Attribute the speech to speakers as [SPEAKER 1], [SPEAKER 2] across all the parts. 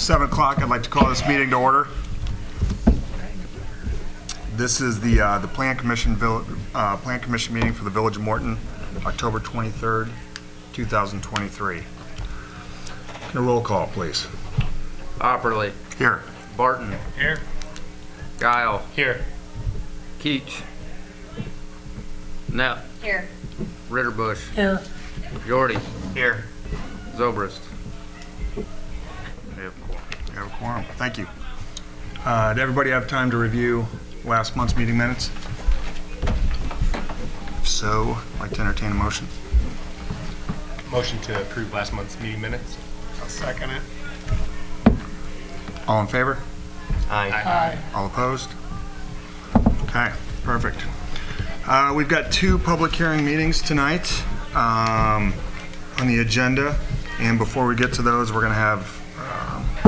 [SPEAKER 1] 7 o'clock. I'd like to call this meeting to order. This is the Plan Commission meeting for the Village of Morton, October 23rd, 2023. A roll call, please.
[SPEAKER 2] Opperly.
[SPEAKER 1] Here.
[SPEAKER 2] Barton.
[SPEAKER 3] Here.
[SPEAKER 2] Guile.
[SPEAKER 3] Here.
[SPEAKER 2] Keach. Knapp.
[SPEAKER 4] Here.
[SPEAKER 2] Ritterbush.
[SPEAKER 3] Here.
[SPEAKER 2] Yordi.
[SPEAKER 3] Here.
[SPEAKER 2] Zobrist.
[SPEAKER 1] We have a quorum. Thank you. Did everybody have time to review last month's meeting minutes? If so, I'd like to entertain a motion.
[SPEAKER 3] Motion to approve last month's meeting minutes. I'll second it.
[SPEAKER 1] All in favor?
[SPEAKER 3] Aye.
[SPEAKER 1] All opposed? Okay, perfect. We've got 2 public hearing meetings tonight on the agenda. And before we get to those, we're going to have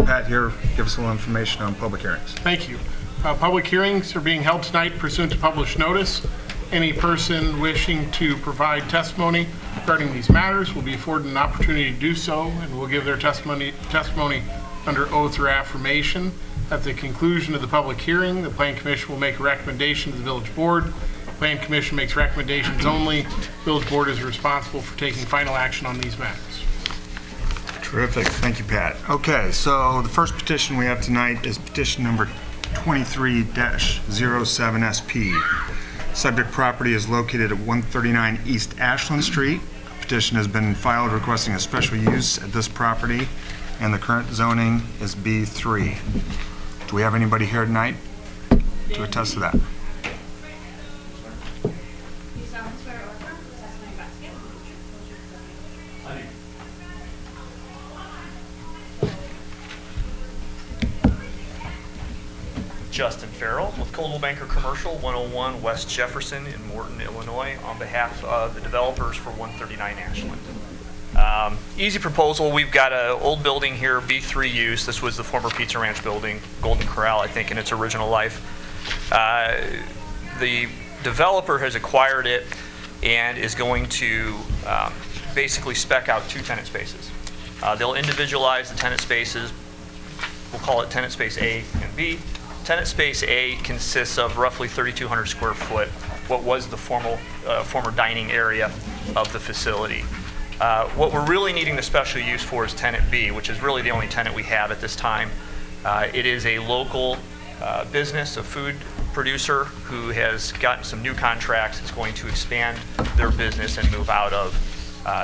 [SPEAKER 1] Pat here give us a little information on public hearings.
[SPEAKER 5] Thank you. Public hearings are being held tonight pursuant to published notice. Any person wishing to provide testimony regarding these matters will be afforded an opportunity to do so and will give their testimony under oath or affirmation. At the conclusion of the public hearing, the Plan Commission will make a recommendation to the Village Board. The Plan Commission makes recommendations only. Village Board is responsible for taking final action on these matters.
[SPEAKER 1] Terrific. Thank you, Pat. Okay, so the first petition we have tonight is petition number 23-07SP. Subject property is located at 139 East Ashland Street. Petition has been filed requesting a special use at this property, and the current zoning is B3. Do we have anybody here tonight to attest to that?
[SPEAKER 6] Justin Farrell with Coldwell Banker Commercial, 101 West Jefferson in Morton, Illinois, on behalf of the developers for 139 Ashland. Easy proposal. We've got an old building here, B3 use. This was the former Pizza Ranch building, Golden Corral, I think, in its original life. The developer has acquired it and is going to basically spec out 2 tenant spaces. They'll individualize the tenant spaces. We'll call it tenant space A and B. Tenant space A consists of roughly 3,200 square foot, what was the former dining area of the facility. What we're really needing the special use for is tenant B, which is really the only tenant we have at this time. It is a local business, a food producer who has gotten some new contracts. It's going to expand their business and move out of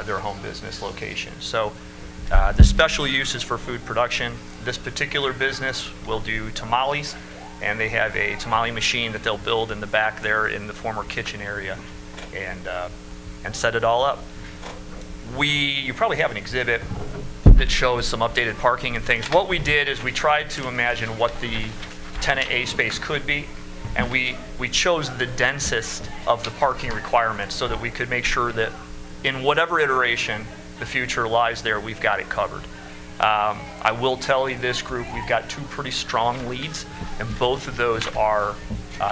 [SPEAKER 6] their home business location. So the special use is for food production. This particular business will do tamales, and they have a tamale machine that they'll build in the back there in the former kitchen area and set it all up. You probably have an exhibit that shows some updated parking and things. What we did is we tried to imagine what the tenant A space could be, and we chose the densest of the parking requirements so that we could make sure that in whatever iteration the future lies there, we've got it covered. I will tell you this group, we've got 2 pretty strong leads, and both of those are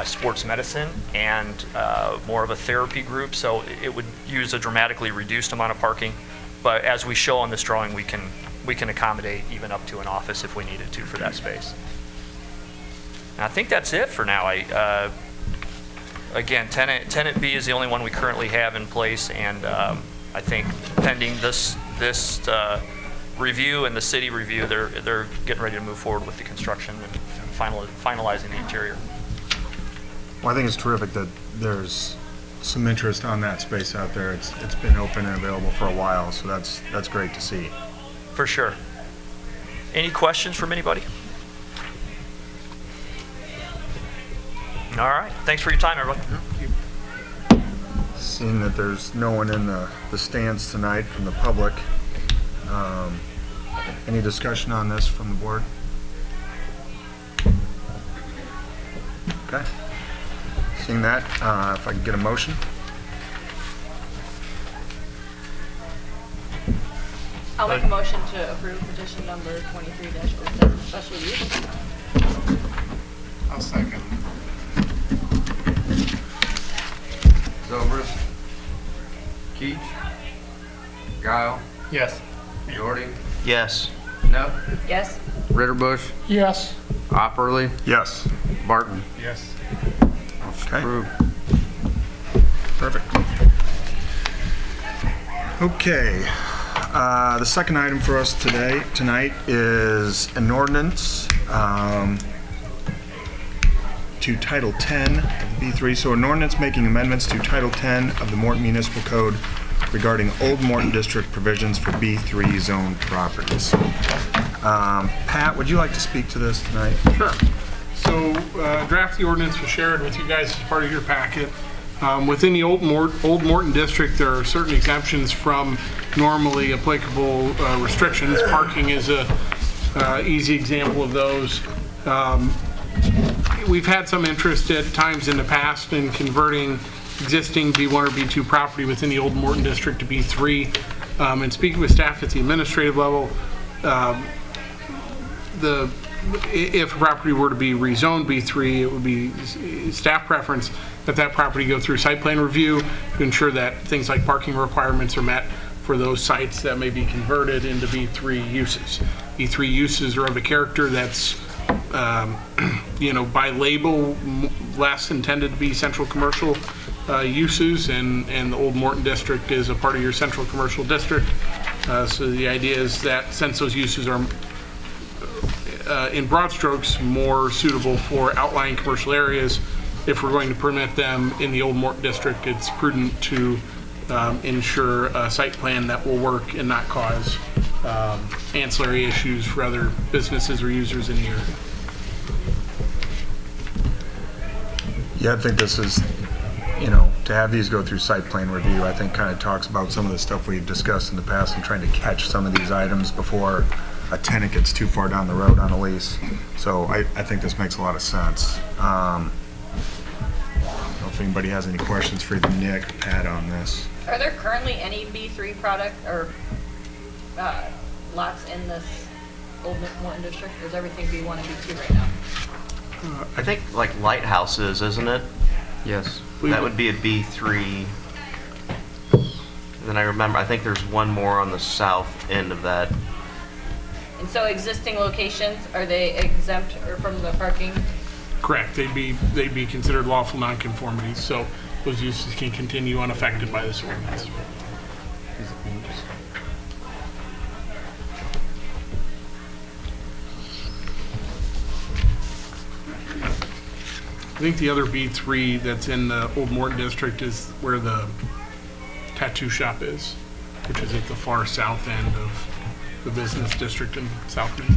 [SPEAKER 6] sports medicine and more of a therapy group, so it would use a dramatically reduced amount of parking. But as we show on this drawing, we can accommodate even up to an office if we needed to for that space. And I think that's it for now. Again, tenant B is the only one we currently have in place, and I think pending this review and the city review, they're getting ready to move forward with the construction and finalizing the interior.
[SPEAKER 1] Well, I think it's terrific that there's some interest on that space out there. It's been open and available for a while, so that's great to see.
[SPEAKER 6] For sure. Any questions from anybody? All right. Thanks for your time, everyone.
[SPEAKER 1] Seeing that there's no one in the stands tonight from the public, any discussion on this from the board? Okay. Seeing that, if I could get a motion.
[SPEAKER 4] I'll make a motion to approve petition number 23-07 special use.
[SPEAKER 3] I'll second.
[SPEAKER 2] Zobrist. Keach. Guile.
[SPEAKER 5] Yes.
[SPEAKER 2] Yordi.
[SPEAKER 3] Yes.
[SPEAKER 2] Knapp.
[SPEAKER 4] Yes.
[SPEAKER 2] Ritterbusch,
[SPEAKER 5] Yes.
[SPEAKER 2] Opperly,
[SPEAKER 1] Yes.
[SPEAKER 2] Barton.
[SPEAKER 3] Yes.
[SPEAKER 1] Okay.
[SPEAKER 2] Approved.
[SPEAKER 1] Perfect. Okay, the second item for us tonight is an ordinance to Title 10 of the B3. So an ordinance making amendments to Title 10 of the Morton Municipal Code regarding Old Morton District provisions for B3 zone properties. Pat, would you like to speak to this tonight?
[SPEAKER 5] Sure. So, draft of the ordinance was shared with you guys as part of your packet. Within the Old Morton District, there are certain exemptions from normally applicable restrictions. Parking is a easy example of those. We've had some interest at times in the past in converting existing B1 or B2 property within the Old Morton District to B3. And speaking with staff at the administrative level, if a property were to be rezoned B3, it would be staff preference that that property go through site plan review to ensure that things like parking requirements are met for those sites that may be converted into B3 uses. B3 uses are of a character that's, by label, less intended to be central commercial uses, and the Old Morton District is a part of your central commercial district. So the idea is that since those uses are in broad strokes more suitable for outlying commercial areas, if we're going to permit them in the Old Morton District, it's prudent to ensure a site plan that will work and not cause ancillary issues for other businesses or users in the area.
[SPEAKER 1] Yeah, I think this is, to have these go through site plan review, I think kind of talks about some of the stuff we've discussed in the past and trying to catch some of these items before a tenant gets too far down the road on a lease. So I think this makes a lot of sense. I don't know if anybody has any questions for either Nick or Pat on this.
[SPEAKER 4] Are there currently any B3 product or lots in this Old Morton District, or is everything B1 and B2 right now?
[SPEAKER 7] I think like lighthouses, isn't it?
[SPEAKER 2] Yes.
[SPEAKER 7] That would be a B3. And then I think there's one more on the south end of that.
[SPEAKER 4] And so existing locations, are they exempt or from the parking?
[SPEAKER 5] Correct. They'd be considered lawful nonconformities, so those uses can continue unaffected by this ordinance. I think the other B3 that's in the Old Morton District is where the tattoo shop is, which is at the far south end of the business district in South Main.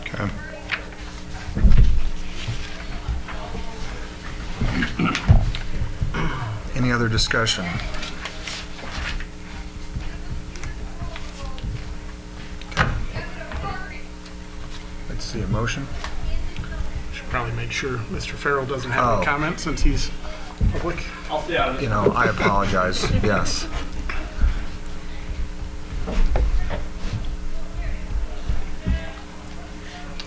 [SPEAKER 1] Okay. Any other discussion? Let's see, a motion?
[SPEAKER 5] Should probably make sure Mr. Farrell doesn't have any
[SPEAKER 1] Oh.
[SPEAKER 5] comment since he's public.
[SPEAKER 1] I apologize, yes.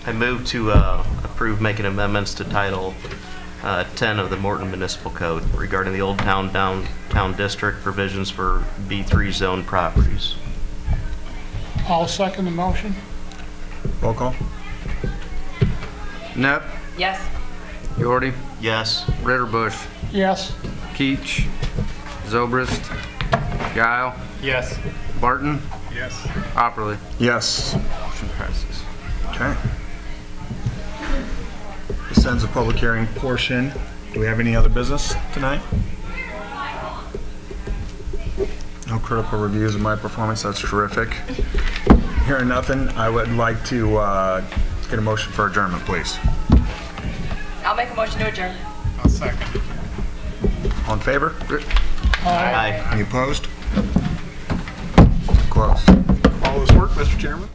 [SPEAKER 7] I move to approve making amendments to Title 10 of the Morton Municipal Code regarding the Old Town Downtown District provisions for B3 zone properties.
[SPEAKER 5] I'll second the motion.
[SPEAKER 1] Roll call?
[SPEAKER 2] Knapp,
[SPEAKER 4] Yes.
[SPEAKER 2] Yordi,
[SPEAKER 7] Yes.
[SPEAKER 2] Ritterbusch,
[SPEAKER 5] Yes.
[SPEAKER 2] Keach, Zobrist, Guile,
[SPEAKER 3] Yes.
[SPEAKER 2] Barton,
[SPEAKER 3] Yes.
[SPEAKER 2] Opperly.
[SPEAKER 1] Yes.
[SPEAKER 2] Motion passes.
[SPEAKER 1] Okay. This ends the public hearing portion. Do we have any other business tonight? No critical reviews of my performance, that's terrific. Hearing nothing, I would like to get a motion for adjournment, please.
[SPEAKER 4] I'll make a motion to adjourn.
[SPEAKER 5] I'll second.
[SPEAKER 1] All in favor?
[SPEAKER 7] Aye.
[SPEAKER 1] Any opposed? Close.
[SPEAKER 5] All this work, Mr. Chairman?